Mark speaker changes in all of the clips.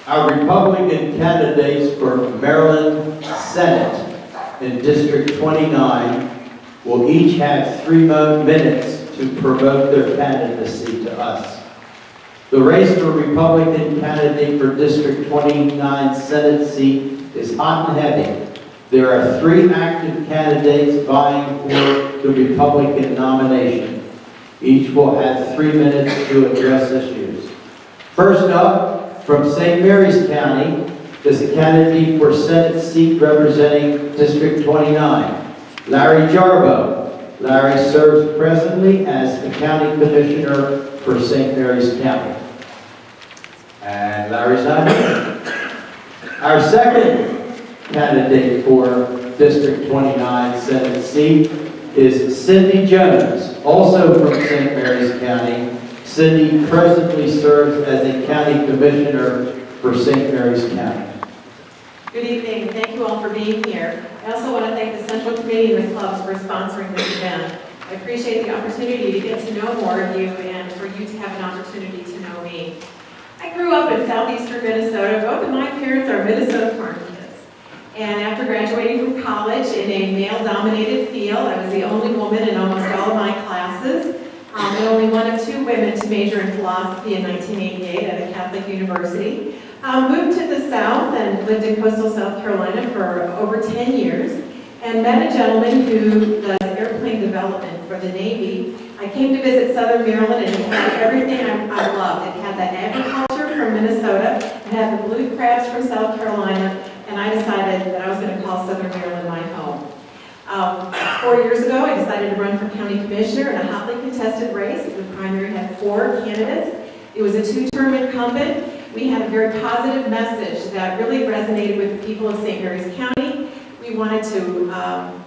Speaker 1: Our Republican candidates for Maryland Senate in District 29 will each have 3 minutes to promote their candidacy to us. The race for Republican candidate for District 29 Senate seat is hot and heavy. There are 3 active candidates vying for the Republican nomination. Each will have 3 minutes to address issues. First up, from St. Mary's County, is a candidate for Senate seat representing District 29, Larry Jarbo. Larry serves presently as the County Commissioner for St. Mary's County. And Larry's not here. Our second candidate for District 29 Senate seat is Cindy Jones, also from St. Mary's County. Cindy presently serves as a County Commissioner for St. Mary's County.
Speaker 2: Good evening. Thank you all for being here. I also want to thank the Central Committee and the clubs for sponsoring this event. I appreciate the opportunity to get to know more of you and for you to have an opportunity to know me. I grew up in southeastern Minnesota. Both of my parents are Minnesota farm kids. And after graduating from college in a male-dominated field, I was the only woman in almost all of my classes, and only one of 2 women to major in philosophy in 1988 at a Catholic university. Moved to the South and lived in coastal South Carolina for over 10 years and met a gentleman who does airplane development for the Navy. I came to visit Southern Maryland and it had everything I loved. It had the agriculture from Minnesota, it had the blue crabs from South Carolina, and I decided that I was going to call Southern Maryland my home. 4 years ago, I decided to run for county commissioner in a hotly contested race. The primary had 4 candidates. It was a 2-term incumbent. We had a very positive message that really resonated with the people of St. Mary's County. We wanted to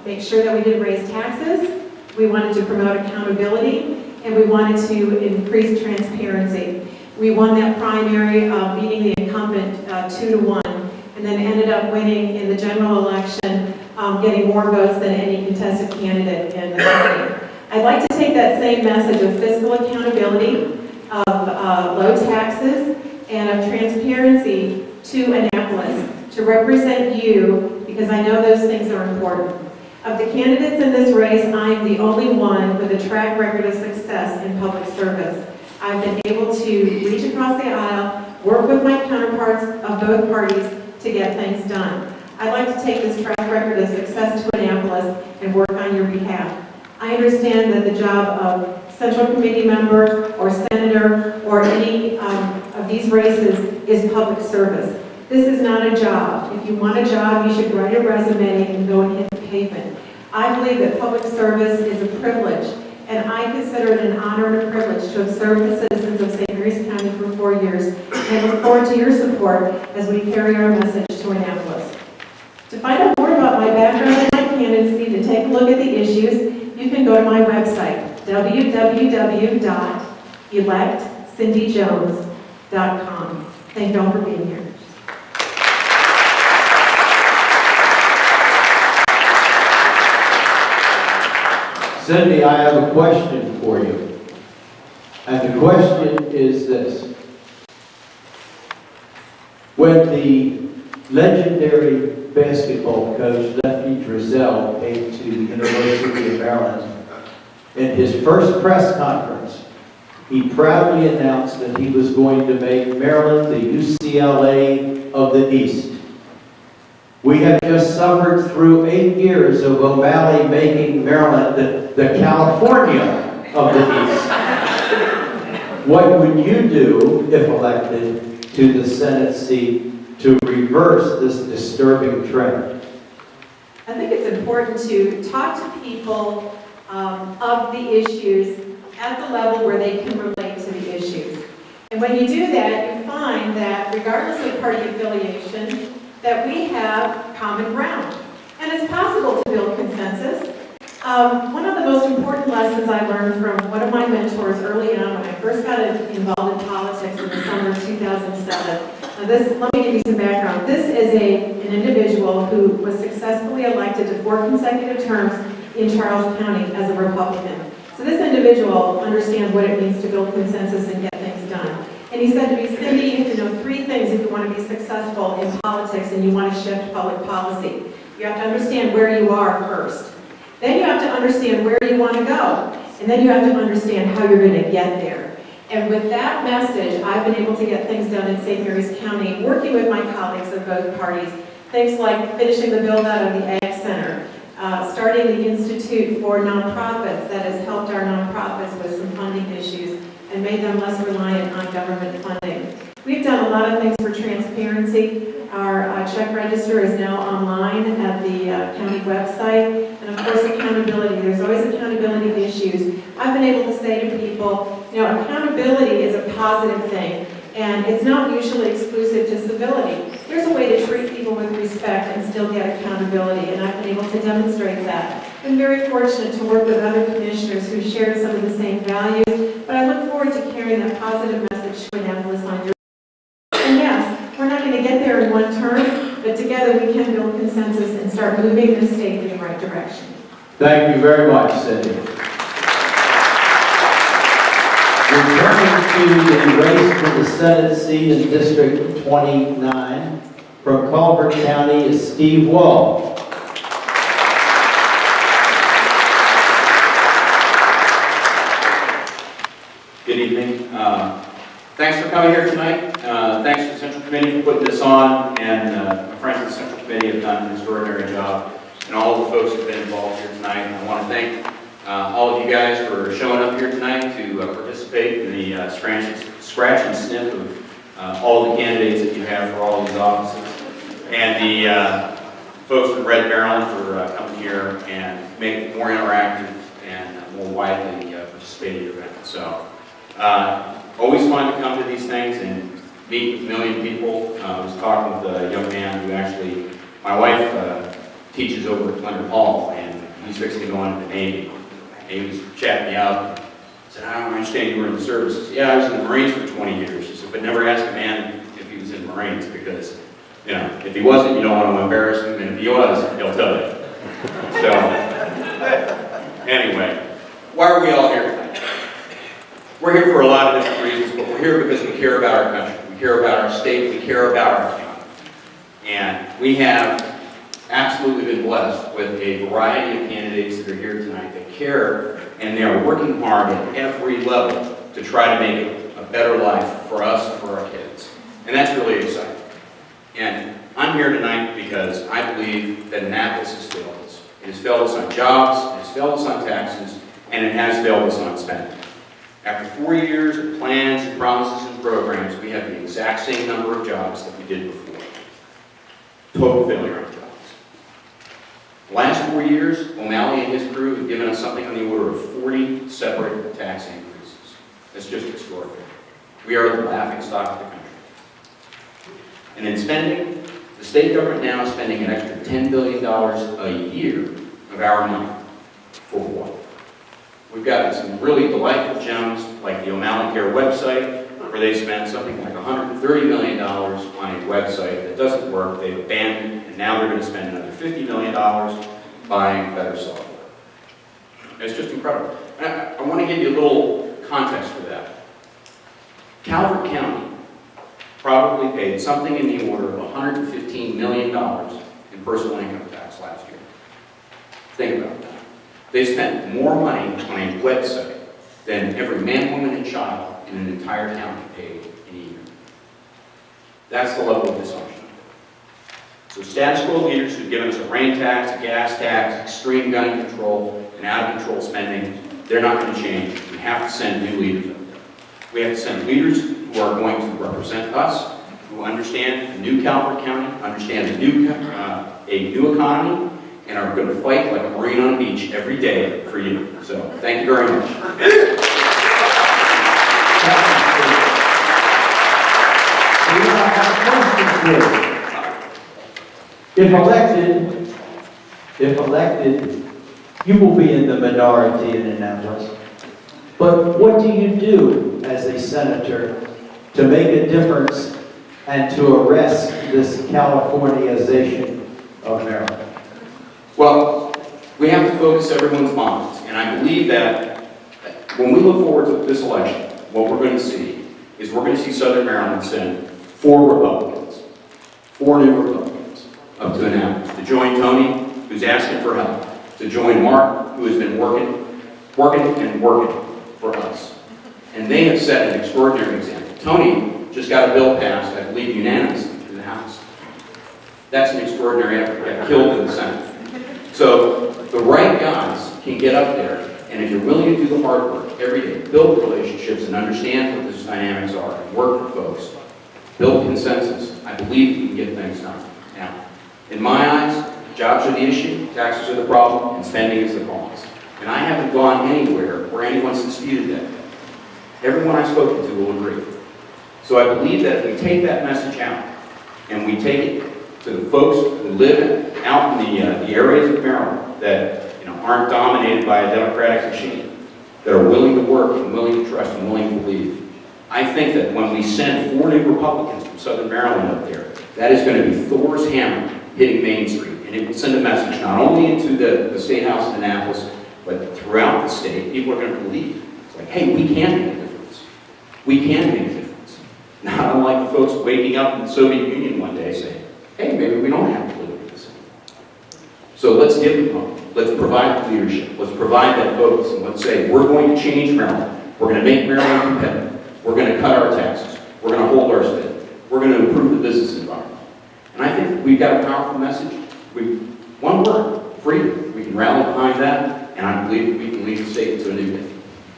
Speaker 2: make sure that we didn't raise taxes. We wanted to promote accountability, and we wanted to increase transparency. We won that primary, beating the incumbent 2-1, and then ended up winning in the general election, getting more votes than any contested candidate in the county. I'd like to take that same message of fiscal accountability, of low taxes, and of transparency to Annapolis to represent you, because I know those things are important. Of the candidates in this race, I am the only one with a track record of success in public service. I've been able to reach across the aisle, work with my counterparts of both parties to get things done. I'd like to take this track record of success to Annapolis and work on your behalf. I understand that the job of Central Committee member or senator or any of these races is public service. This is not a job. If you want a job, you should write a resume and go and hit the pavement. I believe that public service is a privilege, and I consider it an honor and a privilege to have served the citizens of St. Mary's County for 4 years, and I look forward to your support as we carry our message to Annapolis. To find out more about my background and my candidacy, to take a look at the issues, you can go to my website, www.electcindyjones.com. Thank you all for being here.
Speaker 1: Cindy, I have a question for you. And the question is this. When the legendary basketball coach Lefty Driesell came to the University of Maryland, in his first press conference, he proudly announced that he was going to make Maryland the UCLA of the East. We have just suffered through 8 years of O'Malley making Maryland the California of the East. What would you do, if elected to the Senate seat, to reverse this disturbing trend?
Speaker 2: I think it's important to talk to people of the issues at the level where they can relate to the issues. And when you do that, you find that regardless of party affiliation, that we have common ground. And it's possible to build consensus. One of the most important lessons I learned from one of my mentors early on when I first got involved in politics in the summer of 2007. Now let me give you some background. This is an individual who was successfully elected to 4 consecutive terms in Charles County as a Republican. So this individual understands what it means to build consensus and get things done. And he said to me, Cindy, you have to know 3 things if you want to be and you want to shift public policy. You have to understand where you are first. Then you have to understand where you want to go. And then you have to understand how you're going to get there. And with that message, I've been able to get things done in St. Mary's County, working with my colleagues of both parties. Things like finishing the build-out of the Ag Center, starting the Institute for Nonprofits that has helped our nonprofits with some funding issues and made them less reliant on government funding. We've done a lot of things for transparency. Our check register is now online at the county website. And of course, accountability. There's always accountability issues. I've been able to say to people, you know, accountability is a positive thing, and it's not mutually exclusive to civility. There's a way to treat people with respect and still get accountability, and I've been able to demonstrate that. I've been very fortunate to work with other commissioners who shared some of the same values, but I look forward to carrying that positive message to Annapolis on your. And yes, we're not going to get there in one term, but together we can build consensus and start moving the state in the right direction.
Speaker 1: Thank you very much, Cindy. Returning to the race for the Senate seat in District 29 from Calvert County is Steve Waugh.
Speaker 3: Good evening. Thanks for coming here tonight. Thanks to the Central Committee for putting this on, and my friends at the Central Committee have done an extraordinary job, and all of the folks who have been involved here tonight. And I want to thank all of you guys for showing up here tonight to participate in the scratch and sniff of all the candidates that you have for all these offices, and the folks from Red Maryland for coming here and making it more interactive and more widely participating event. So. Always fun to come to these things and meet with a million people. I was talking with a young man who actually, my wife teaches over at Leonard Hall, and he's fixing to go into the Navy. And he was chatting me up. He said, I don't understand you were in the service. I said, yeah, I was in the Marines for 20 years. He said, but never ask a man if he was in the Marines, because, you know, if he wasn't, you don't want to embarrass him, and if he was, he'll tell you. So, anyway, why are we all here tonight? We're here for a lot of different reasons, but we're here because we care about our country, we care about our state, we care about our county. And we have absolutely been blessed with a variety of candidates that are here tonight that care, and they are working hard at every level to try to make it a better life for us and for our kids. And that's really exciting. And I'm here tonight because I believe that Annapolis has failed us. It has failed us on jobs, it has failed us on taxes, and it has failed us on spending. After 4 years of plans and promises and programs, we have the exact same number of jobs that we did before. Total failure on jobs. The last 4 years, O'Malley and his crew have given us something on the order of 40 separate tax increases. That's just extraordinary. We are the laughing stock of the country. And in spending, the state government now is spending an extra $10 billion a year of our money. For what? We've got some really delightful gems like the O'Malley Care website, where they spend something like $130 million on a website that doesn't work, they've abandoned, and now they're going to spend another $50 million buying better software. It's just incredible. And I want to give you a little context for that. Calvert County probably paid something in the order of $115 million in personal income tax last year. Think about that. They spent more money on a website than every man, woman, and child in an entire county paid in a year. That's the level of dysfunction. So status quo leaders who've given us a rain tax, a gas tax, extreme gun control, and out-of-control spending, they're not going to change. We have to send new leaders up there. We have to send leaders who are going to represent us, who understand the new Calvert County, understand the new, a new economy, and are going to fight like a Marine on a beach every day for you. So, thank you very much.
Speaker 1: If elected, you will be in the minority in Annapolis. But what do you do as a senator to make a difference and to arrest this Californiization of Maryland?
Speaker 3: Well, we have to focus everyone's minds, and I believe that when we look forward to this election, what we're going to see is we're going to see Southern Maryland send 4 Republicans, 4 new Republicans. up to Annapolis, to join Tony, who's asking for help, to join Mark, who has been working for us. And they have set an extraordinary example. Tony just got a bill passed, I believe unanimously, in the House. That's an extraordinary effort. Got killed in the Senate. So the right guys can get up there, and if you're willing to do the hard work every day, build relationships and understand what those dynamics are, and work with folks, build consensus, I believe you can get things done. Now, in my eyes, jobs are the issue, taxes are the problem, and spending is the cause. And I haven't gone anywhere where anyone's disputed that. Everyone I've spoken to will agree. So I believe that if we take that message out, and we take it to the folks who live out in the areas of Maryland that aren't dominated by a Democratic machine, that are willing to work and willing to trust and willing to believe, I think that when we send 4 new Republicans from Southern Maryland up there, that is going to be Thor's hammer hitting Main Street. And it will send a message not only into the State House in Annapolis, but throughout the state. People are going to believe. It's like, hey, we can make a difference. We can make a difference. Not unlike the folks waking up in the Soviet Union one day saying, hey, maybe we don't have to live with this anymore. So let's give them hope. Let's provide the leadership. Let's provide that focus. And let's say, we're going to change Maryland. We're going to make Maryland competitive. We're going to cut our taxes. We're going to hold our state. We're going to improve the business environment. And I think we've got a powerful message. One word, freedom. We can rally behind that, and I believe we can lead the state to a new day.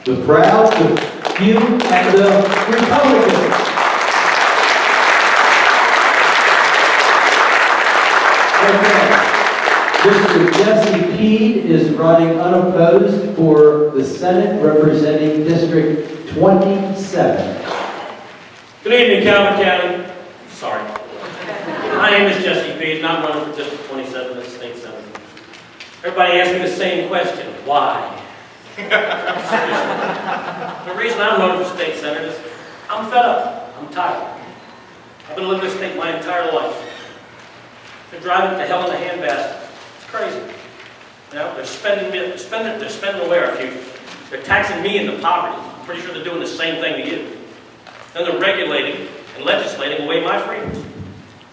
Speaker 1: The proud, the few, and the Republicans. Okay. Mr. Jesse Peed is running unopposed for the Senate representing District 27.
Speaker 4: Good evening, Calvert County. Sorry. My name is Jesse Peed, and I'm running for District 27 as State Senator. Everybody asks me the same question, why? The reason I'm running for State Senator is I'm fed up. I'm tired. I've been living in this state my entire life. They're driving to hell in a handbasket. It's crazy. They're spending away our future. They're taxing me into poverty. I'm pretty sure they're doing the same thing to you. Then they're regulating and legislating away my freedoms.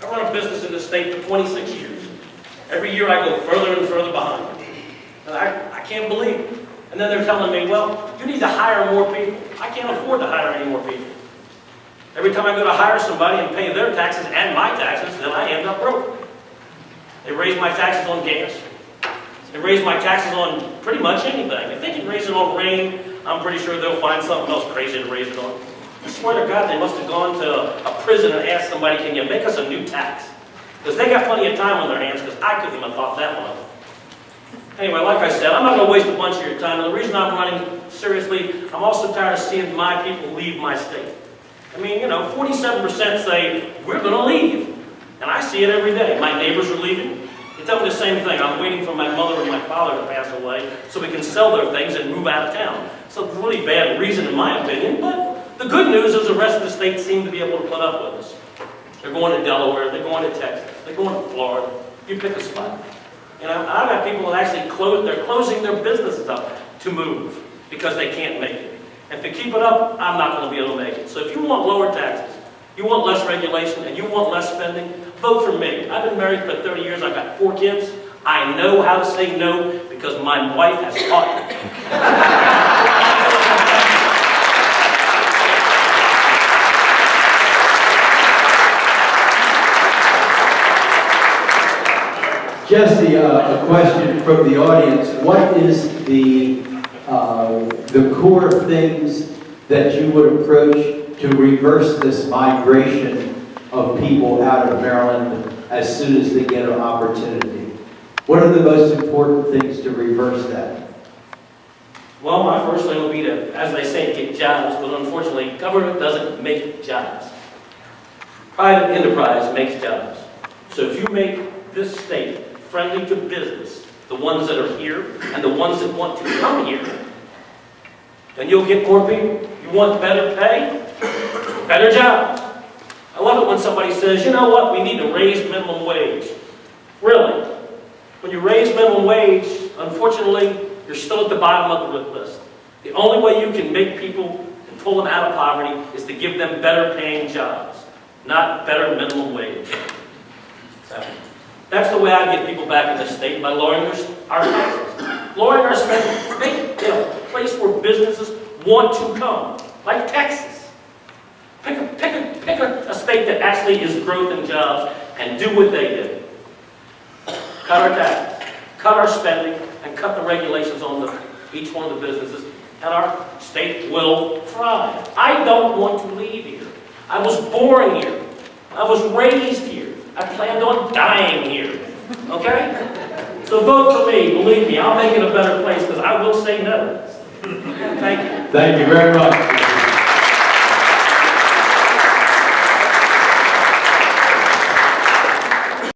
Speaker 4: I run a business in this state for 26 years. Every year I go further and further behind. And I can't believe it. And then they're telling me, well, you need to hire more people. I can't afford to hire any more people. Every time I go to hire somebody and pay their taxes and my taxes, then I end up broke. They raise my taxes on gas. They raise my taxes on pretty much anything. If they can raise it on rain, I'm pretty sure they'll find something else crazy to raise it on. I swear to God, they must have gone to a prison and asked somebody, can you make us a new tax? Because they got plenty of time on their hands, because I couldn't even thought that one up. Anyway, like I said, I'm not going to waste a bunch of your time. And the reason I'm running, seriously, I'm also tired of seeing my people leave my state. I mean, 47% say, we're going to leave. And I see it every day. My neighbors are leaving. They tell me the same thing. I'm waiting for my mother and my father to pass away so we can sell their things and move out of town. So it's a really bad reason, in my opinion. But the good news is the rest of the state seem to be able to put up with us. They're going to Delaware. They're going to Texas. They're going to Florida. You pick a spot. I've got people that actually closing their businesses up to move because they can't make it. And if they keep it up, I'm not going to be able to make it. So if you want lower taxes, you want less regulation, and you want less spending, vote for me. I've been married for 30 years. I've got 4 kids. I know how to say no because my wife has taught me.
Speaker 1: Jesse, a question from the audience. What is the core things that you would approach to reverse this migration of people out of Maryland as soon as they get an opportunity? What are the most important things to reverse that?
Speaker 4: Well, my first thing would be to, as they say, get jobs, but unfortunately, government doesn't make jobs. Private enterprise makes jobs. So if you make this state friendly to business, the ones that are here and the ones that want to come here, then you'll get more people. You want better pay? Better jobs. I love it when somebody says, you know what, we need to raise minimum wage. Really? When you raise minimum wage, unfortunately, you're still at the bottom of the list. The only way you can make people and pull them out of poverty is to give them better paying jobs, not better minimum wage. So, That's the way I get people back in this state, by lowering our taxes, lowering our spending, making it a place where businesses want to come, like Texas. Pick a state that actually is growth and jobs and do what they did. Cut our taxes, cut our spending, and cut the regulations on each one of the businesses, and our state will thrive. I don't want to leave here. I was born here. I was raised here. I planned on dying here. Okay? So vote for me. Believe me, I'll make it a better place because I will say no. Thank you.
Speaker 1: Thank you very much.